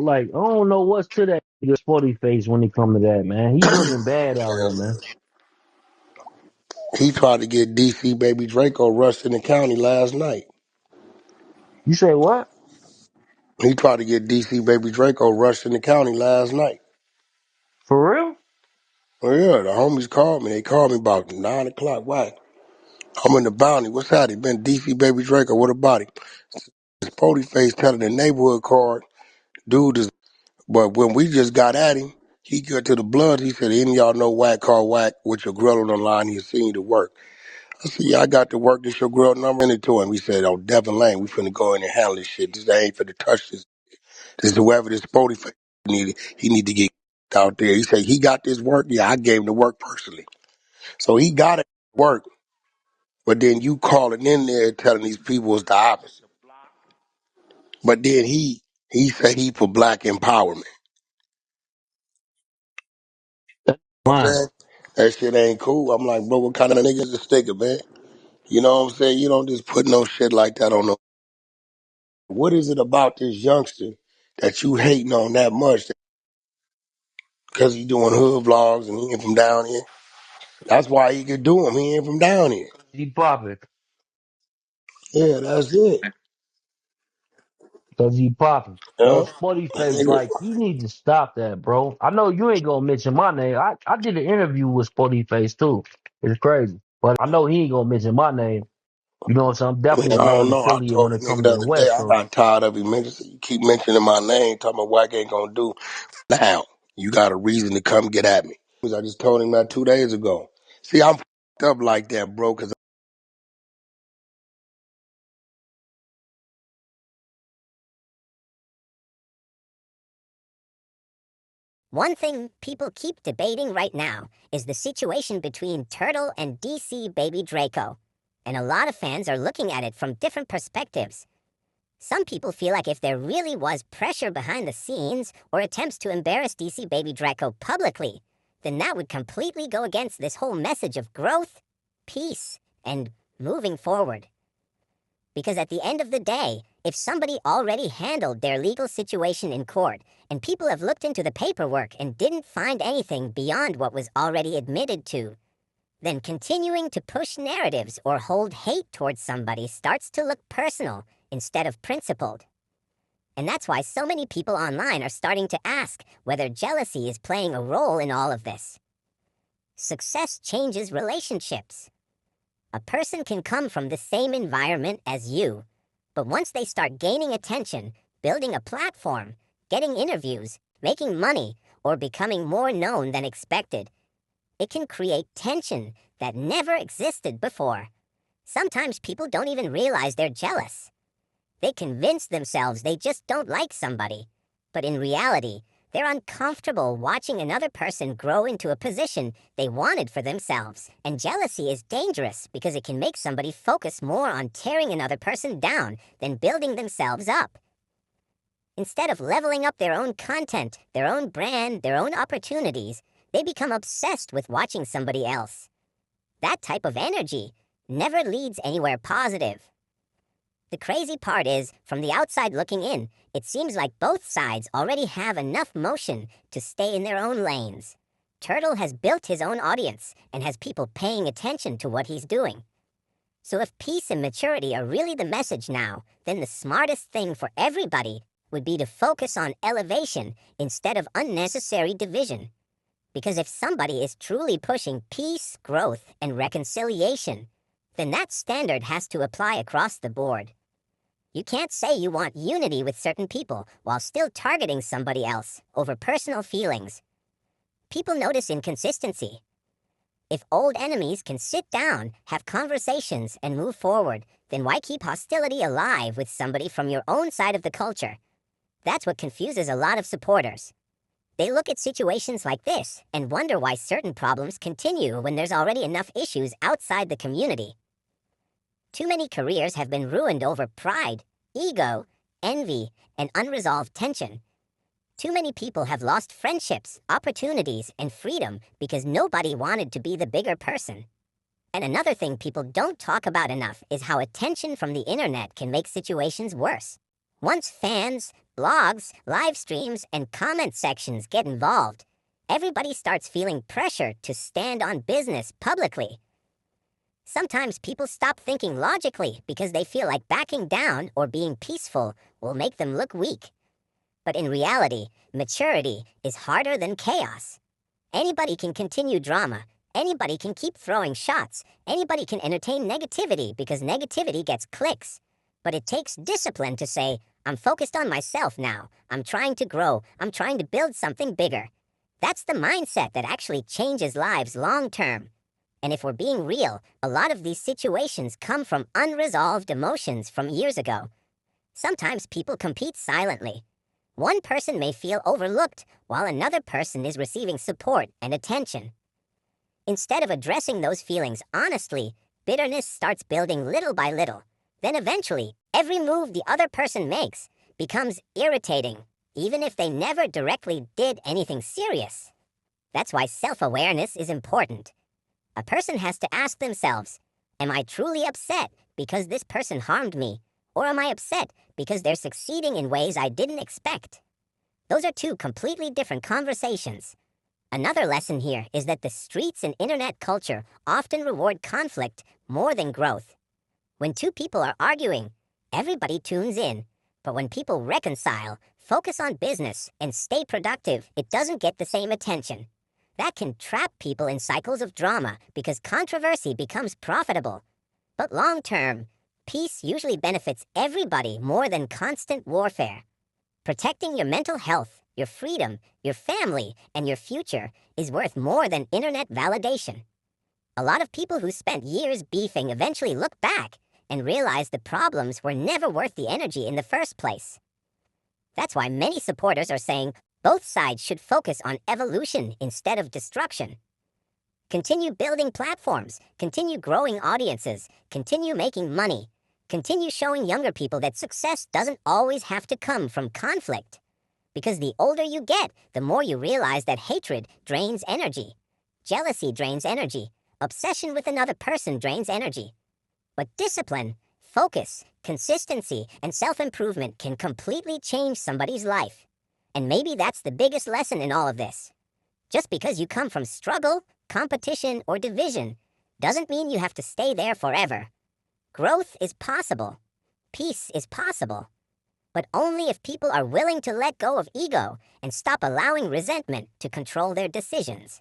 Like, I don't know what's to that nigga Sporty Face when it come to that, man. He looking bad out here, man. He tried to get DC Baby Draco rushed in the county last night. You say what? He tried to get DC Baby Draco rushed in the county last night. For real? Well, yeah, the homies called me. They called me about 9 o'clock. Why? I'm in the bounty. What's happening? Been DC Baby Draco. What about him? His Sporty Face telling the neighborhood card, dude is. But when we just got at him, he got to the blood. He said, any of y'all know Whack called Whack with your grill on the line? He'll send you to work. I said, yeah, I got to work. This your grill number? Send it to him. He said, oh, Devin Lane, we finna go in and handle this shit. This ain't finna touch this. This is whoever this Sporty Face needed. He need to get out there. He said, he got this work. Yeah, I gave him the work personally. So he got it work. But then you calling in there telling these people it's the opposite. But then he said he for black empowerment. You know what I'm Fine. saying? That shit ain't cool. I'm like, bro, what kind of nigga is a sticker, man? You know what I'm saying? You don't just put no shit like that on no. What is it about this youngster that you hating on that much? Because he doing hood vlogs and he ain't from down here. That's why he could do them. He ain't from down here. He popping. Yeah, that's it. Cause he popping. Yo, Yeah. Sporty That Face, nigga, like, you need to stop that, bro. I know you ain't gonna mention my name. I did an interview with Sporty Face too. It's crazy. But I know he ain't gonna mention my name. You know what I'm saying? I'm man, definitely a I don't known know. I affiliate told when the it nigga comes the to the other day, West. I So got tired of him. You keep mentioning my name, talking about what I ain't gonna do. Now, you got a reason to come get at me. I just told him that 2 days ago. See, I'm up like that, bro, because One thing people keep debating right now is the situation between Turtle and DC Baby Draco. And a lot of fans are looking at it from different perspectives. Some people feel like if there really was pressure behind the scenes or attempts to embarrass DC Baby Draco publicly, then that would completely go against this whole message of growth, peace, and moving forward. Because at the end of the day, if somebody already handled their legal situation in court, and people have looked into the paperwork and didn't find anything beyond what was already admitted to, then continuing to push narratives or hold hate towards somebody starts to look personal instead of principled. And that's why so many people online are starting to ask whether jealousy is playing a role in all of this. Success changes relationships. A person can come from the same environment as you, but once they start gaining attention, building a platform, getting interviews, making money, or becoming more known than expected, it can create tension that never existed before. Sometimes people don't even realize they're jealous. They convince themselves they just don't like somebody, but in reality, they're uncomfortable watching another person grow into a position they wanted for themselves. And jealousy is dangerous because it can make somebody focus more on tearing another person down than building themselves up. Instead of leveling up their own content, their own brand, their own opportunities, they become obsessed with watching somebody else. That type of energy never leads anywhere positive. The crazy part is, from the outside looking in, it seems like both sides already have enough motion to stay in their own lanes. Turtle has built his own audience and has people paying attention to what he's doing. So if peace and maturity are really the message now, then the smartest thing for everybody would be to focus on elevation instead of unnecessary division. Because if somebody is truly pushing peace, growth, and reconciliation, then that standard has to apply across the board. You can't say you want unity with certain people while still targeting somebody else over personal feelings. People notice inconsistency. If old enemies can sit down, have conversations, and move forward, then why keep hostility alive with somebody from your own side of the culture? That's what confuses a lot of supporters. They look at situations like this and wonder why certain problems continue when there's already enough issues outside the community. Too many careers have been ruined over pride, ego, envy, and unresolved tension. Too many people have lost friendships, opportunities, and freedom because nobody wanted to be the bigger person. And another thing people don't talk about enough is how attention from the internet can make situations worse. Once fans, blogs, live streams, and comment sections get involved, everybody starts feeling pressure to stand on business publicly. Sometimes people stop thinking logically because they feel like backing down or being peaceful will make them look weak. But in reality, maturity is harder than chaos. Anybody can continue drama. Anybody can keep throwing shots. Anybody can entertain negativity because negativity gets clicks. But it takes discipline to say, I'm focused on myself now. I'm trying to grow. I'm trying to build something bigger. That's the mindset that actually changes lives long term. And if we're being real, a lot of these situations come from unresolved emotions from years ago. Sometimes people compete silently. One person may feel overlooked while another person is receiving support and attention. Instead of addressing those feelings honestly, bitterness starts building little by little. Then eventually, every move the other person makes becomes irritating, even if they never directly did anything serious. That's why self-awareness is important. A person has to ask themselves, am I truly upset because this person harmed me? Or am I upset because they're succeeding in ways I didn't expect? Those are two completely different conversations. Another lesson here is that the streets and internet culture often reward conflict more than growth. When two people are arguing, everybody tunes in. But when people reconcile, focus on business, and stay productive, it doesn't get the same attention. That can trap people in cycles of drama because controversy becomes profitable. But long term, peace usually benefits everybody more than constant warfare. Protecting your mental health, your freedom, your family, and your future is worth more than internet validation. A lot of people who spent years beefing eventually look back and realize the problems were never worth the energy in the first place. That's why many supporters are saying both sides should focus on evolution instead of destruction. Continue building platforms, continue growing audiences, continue making money, continue showing younger people that success doesn't always have to come from conflict. Because the older you get, the more you realize that hatred drains energy. Jealousy drains energy. Obsession with another person drains energy. But discipline, focus, consistency, and self-improvement can completely change somebody's life. And maybe that's the biggest lesson in all of this. Just because you come from struggle, competition, or division doesn't mean you have to stay there forever. Growth is possible. Peace is possible. But only if people are willing to let go of ego and stop allowing resentment to control their decisions.